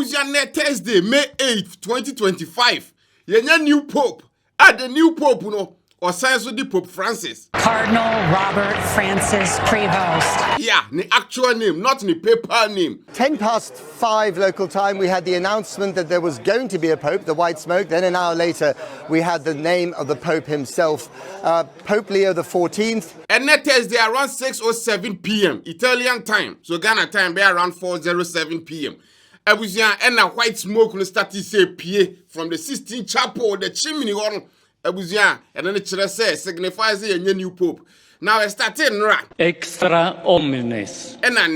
Ebusiane Thursday, May 8th, 2025. Yenya new pope. The new pope, or signs with the Pope Francis. Cardinal Robert Francis Prevost. Yeah, the actual name, not the paper name. 5:10 local time, we had the announcement that there was going to be a pope, the white smoke. Then an hour later, we had the name of the pope himself, Pope Leo XIV. And next Thursday around 6:07 p.m. Italian time. So Ghana time be around 4:07 p.m. Ebusian and a white smoke will start to say pie from the Sistine Chapel, the chimney on. Ebusian, and then the church says signifies a new pope. Now I started right. Extra omnes. And a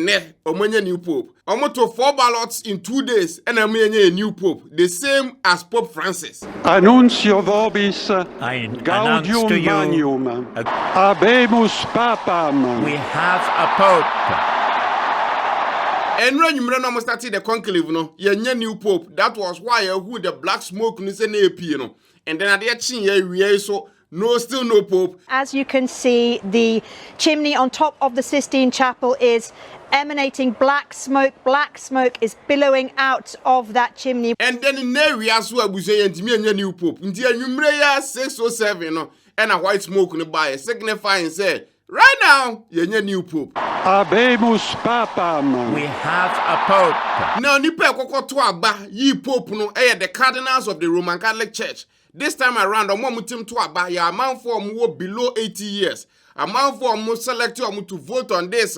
new pope. Almost 4 ballots in 2 days, and a new pope, the same as Pope Francis. Annuncio vobis Gaudium Magnum. Habemus Papam. We have a pope. And when you almost started the conclave, your new pope. That was why who the black smoke is an AP, and then at the chin, so still no pope. As you can see, the chimney on top of the Sistine Chapel is emanating black smoke. Black smoke is billowing out of that chimney. And then in areas where we say, and me and new pope, in the 6:07, and a white smoke in the buy, signifying say, right now, your new pope. Habemus Papam. We have a pope. Now, nipa koko to aba, ye pope no, the cardinals of the Roman Catholic Church. This time around, mutim to aba, ya amount for more below 80 years. Amount for more selected to vote on this,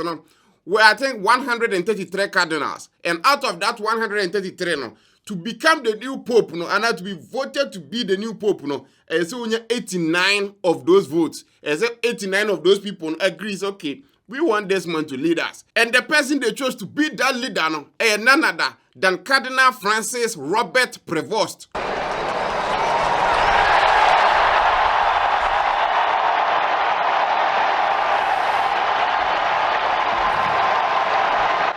where I think 133 cardinals. And out of that 133, to become the new pope, and to be voted to be the new pope, and so 89 of those votes, as 89 of those people agrees, okay, we want this man to lead us. And the person they chose to be that leader, none other than Cardinal Francis Robert Prevost.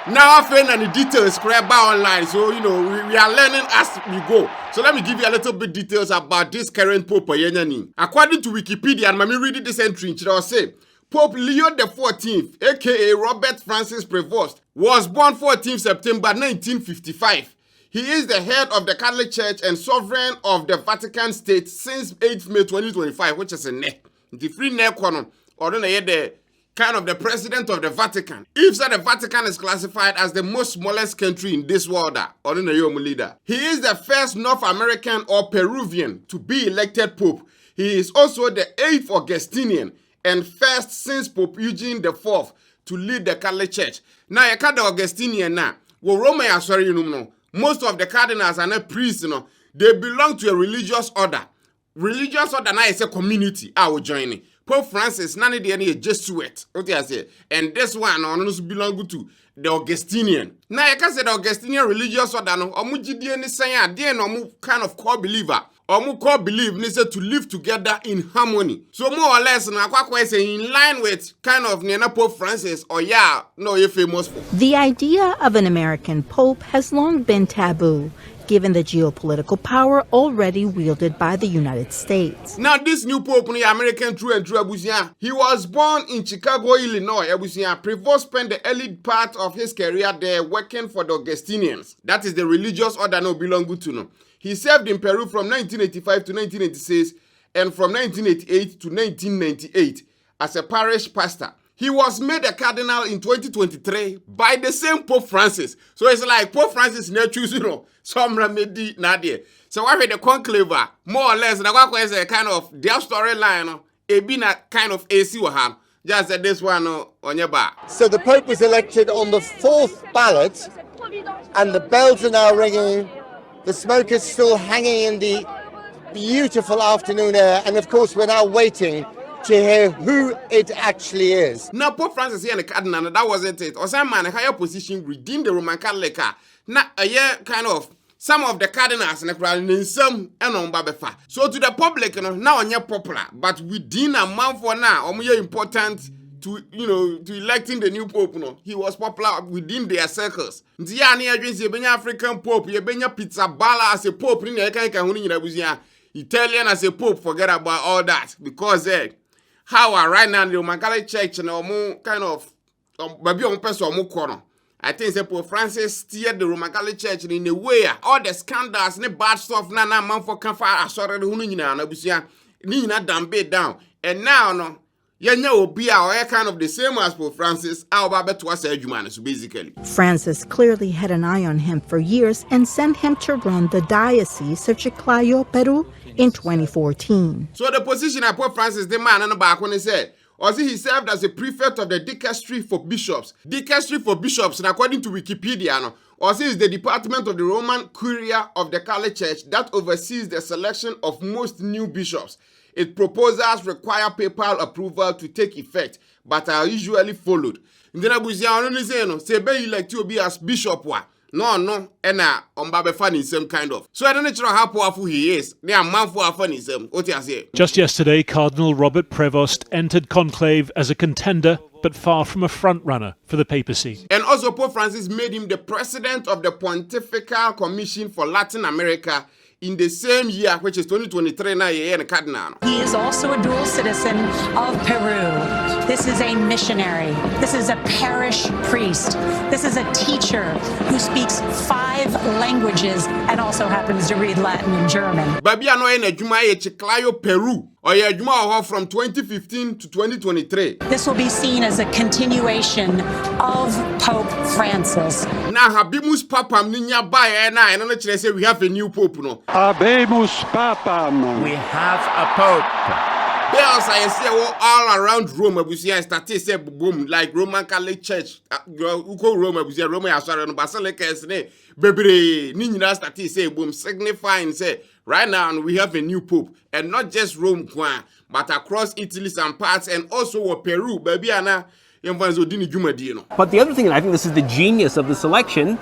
Now I find any details spread by online, so we are learning as we go. So let me give you a little bit details about this current Pope. According to Wikipedia, and let me read this entry. I will say Pope Leo XIV, aka Robert Francis Prevost, was born 14 September 1955. He is the head of the Catholic Church and sovereign of the Vatican State since 8 May 2025, which is a neck. The free neck or the kind of the president of the Vatican. If so, the Vatican is classified as the most smallest country in this world, or in the leader. He is the first North American or Peruvian to be elected Pope. He is also the 8th Augustinian and first since Pope Eugene IV to lead the Catholic Church. Now, you can't the Augustinian now. Well, Roma, sorry, most of the cardinals are not priests, they belong to a religious order. Religious order now is a community. I will join it. Pope Francis, none of the Jesuit. What I say? And this one also belong to the Augustinian. Now, I can say the Augustinian religious order, no, Omujidian is saying, they no kind of core believer. Or core believe needs to live together in harmony. So more or less, in line with kind of Pope Francis or you're famous for. The idea of an American pope has long been taboo, given the geopolitical power already wielded by the United States. Now, this new pope, the American true and true, he was born in Chicago, Illinois. Prevost spent the early part of his career there working for the Augustinians. That is the religious order no belong to. He served in Peru from 1985 to 1986 and from 1988 to 1998 as a parish pastor. He was made a cardinal in 2023 by the same Pope Francis. So it's like Pope Francis never choose, some remedy nadia. So I read the conclave, more or less, is a kind of their storyline, it being a kind of AC one. Just this one on your bar. So the Pope was elected on the 4th ballot, and the bells are now ringing. The smoke is still hanging in the beautiful afternoon air, and of course we're now waiting to hear who it actually is. Now Pope Francis here in the cardinal, that wasn't it. Or some man a higher position within the Roman Catholic. Now a year kind of some of the cardinals and some and on Babefa. So to the public, now on your popular, but within a month for now, more important to to electing the new pope, he was popular within their circles. The African pope, pizza bala as a pope, Italian as a pope, forget about all that. Because how right now the Roman Catholic Church more kind of maybe on person more corner. I think Pope Francis steered the Roman Catholic Church in a way all the scandals and bad stuff na man for can fire sorry the hunu nyina na busia ni nyina dambe down. And now no yenya obi a kind of the same as Pope Francis ba beto asa adwuma so basically. Francis clearly had an eye on him for years and sent him to run the Diocese of Chiclayo, Peru in 2014. So the position of Pope Francis, the man on the back when he said, he served as a prefect of the Dicastery for Bishops. Dicastery for Bishops, and according to Wikipedia, is the department of the Roman Curia of the Catholic Church that oversees the selection of most new bishops. Its proposals require papal approval to take effect, but are usually followed. Then Abuja say be elect to be as bishop wa. No, and Mbabe funny same kind of. So I don't know how powerful he is. They are man for funny same. What you say? Just yesterday, Cardinal Robert Prevost entered Conclave as a contender, but far from a front-runner for the papacy. And also Pope Francis made him the president of the Pontifical Commission for Latin America in the same year, which is 2023, now and cardinal. He is also a dual citizen of Peru. This is a missionary. This is a parish priest. This is a teacher who speaks 5 languages and also happens to read Latin and German. Baby ano ene juma ye Chiclayo, Peru. Or ye juma from 2015 to 2023. This will be seen as a continuation of Pope Francis. Now habimus papam ninya bae na and no say we have a new pope no. Habemus papam. We have a pope. Bells I say all around Rome, Abusia started say boom like Roman Catholic Church. Uko Rome, Abusia Rome asara no Basilica ne bebre ni nyina started say boom signifying say right now we have a new pope and not just Rome but across Italy some parts and also Peru baby ana yemvanzo juma di no. But the other thing, and I think this is the genius of the selection,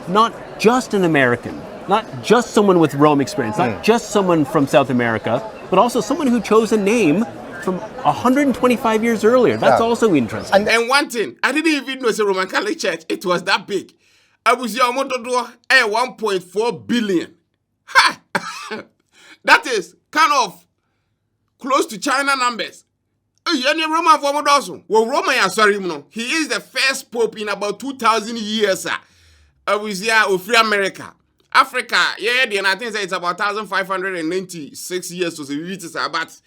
not just an American, not just someone with Rome experience, not just someone from South America, but also someone who chose a name from 125 years earlier. That's also interesting. And one thing, I didn't even know it's a Roman Catholic Church. It was that big. I was your motor 1.4 billion. Ha! That is kind of close to China numbers. Roman for Modoso. Well, Roman, sorry, he is the first pope in about 2,000 years. I was here of free America. Africa, and I think it's about 1,596 years to the but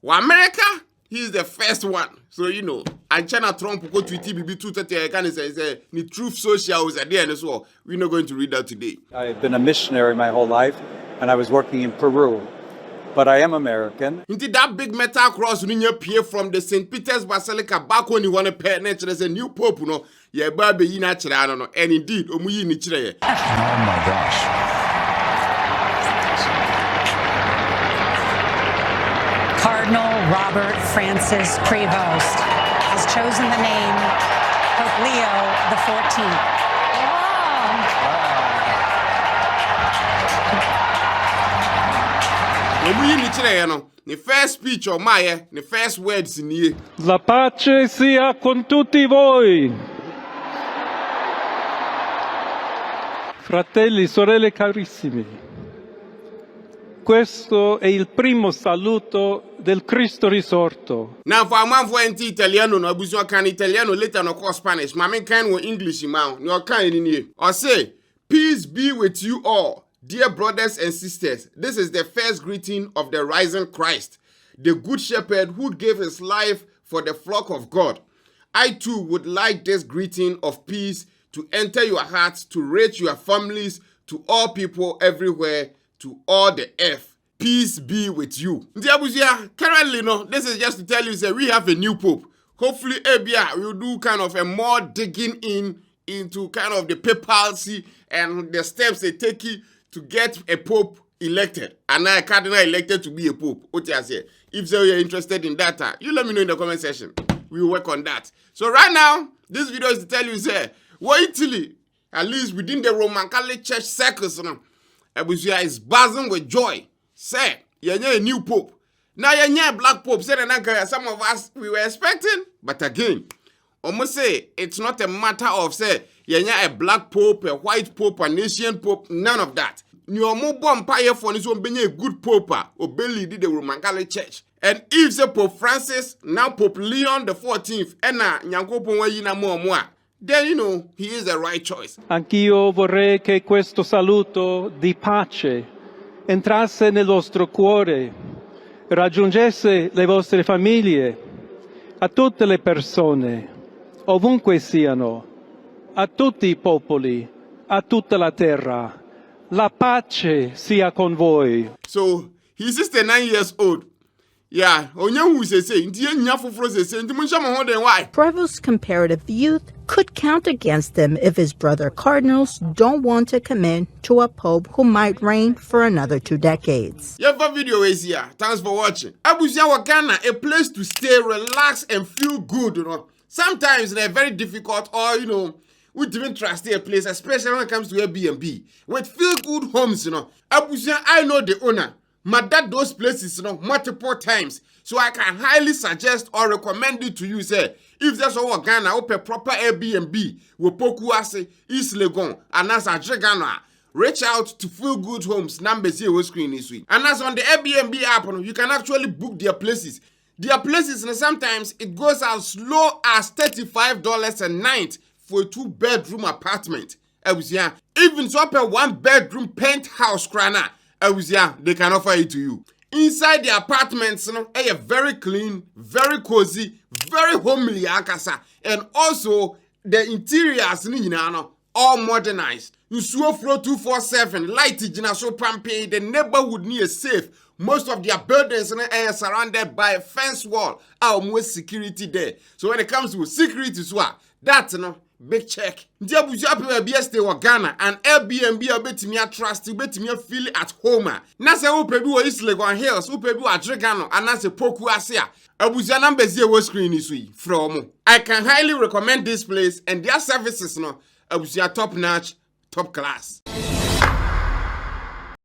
America, he is the first one. So, and China Trump go to TBB 230, can say the truth social is there as well. We're not going to read that today. I've been a missionary my whole life, and I was working in Peru. But I am American. Indeed, that big metal cross when you appear from the St. Peter's Basilica back when you want to pay nature as a new pope, yeah, baby, you natural, no, and indeed, Omuyi Nichre. Oh my gosh. Cardinal Robert Francis Prevost has chosen the name Pope Leo XIV. The first speech of Maya, the first words in here. La pace sia con tutti voi. Fratelli, sorelle carissimi. Questo è il primo saluto del Cristo risorto. Now for a man for Italiano, no abusio can Italiano later no call Spanish. Mama can English man. No can in here. Or say, peace be with you all. Dear brothers and sisters, this is the first greeting of the risen Christ, the good shepherd who gave his life for the flock of God. I too would like this greeting of peace to enter your hearts, to reach your families, to all people everywhere, to all the earth. Peace be with you. Currently, this is just to tell you that we have a new pope. Hopefully, we'll do kind of a more digging into kind of the papacy and the steps they take to get a pope elected and a cardinal elected to be a pope. If so, you're interested in that, you let me know in the comment section. We'll work on that. So right now, this video is to tell you, Italy, at least within the Roman Catholic Church circles, Abusia is buzzing with joy. Say, you're a new pope. Now you're a black pope. Say, some of us, we were expecting. But again, almost say, it's not a matter of, say, you're a black pope, a white pope, an Asian pope, none of that. You're more empire for this one being a good pope, or barely did the Roman Catholic Church. And if the Pope Francis, now Pope Leo XIV, and Nyankopo Wayina more, then you know he is the right choice. Anch'io vorrei che questo saluto di pace entrasse nel vostro cuore, raggiungesse le vostre famiglie, a tutte le persone, ovunque siano, a tutti I popoli, a tutta la terra. La pace sia con voi. So he's 69 years old. Yeah, Prevost's comparative youth could count against him if his brother cardinals don't want to commit to a pope who might reign for another 2 decades. Your video is here. Thanks for watching. Abuja Ghana, a place to stay, relax, and feel good. You know, sometimes they're very difficult, or you know, we don't trust a place, especially when it comes to Airbnb. With feel good homes, you know, Abuja, I know the owner. My dad those places, you know, multiple times. So I can highly suggest or recommend it to you, say, if there's a Ghana, open proper Airbnb, we Pokuase, East Legon, and as a Ghana, reach out to Feel Good Homes, numbers here on screen this week. And as on the Airbnb app, you can actually book their places. Their places, and sometimes it goes as low as $35 a night for a 2-bedroom apartment. Even so, a 1-bedroom penthouse, crana. They can offer it to you. Inside the apartments, you know, very clean, very cozy, very homely, and also the interiors, you know, all modernized. You flow 247, light so pampe, the neighborhood near safe. Most of their buildings are surrounded by a fence wall, almost security there. So when it comes to security, that's, you know, big check. Ndia buja pe be stay wa Ghana and Airbnb obetimi trust obetimi feel at home. Na se wo pebi wo East Legon Hills, wo pebi wa Dregano and na se Poku ase a. Abuja numbers here wo screen is we from. I can highly recommend this place and their services no. Abuja top notch, top class.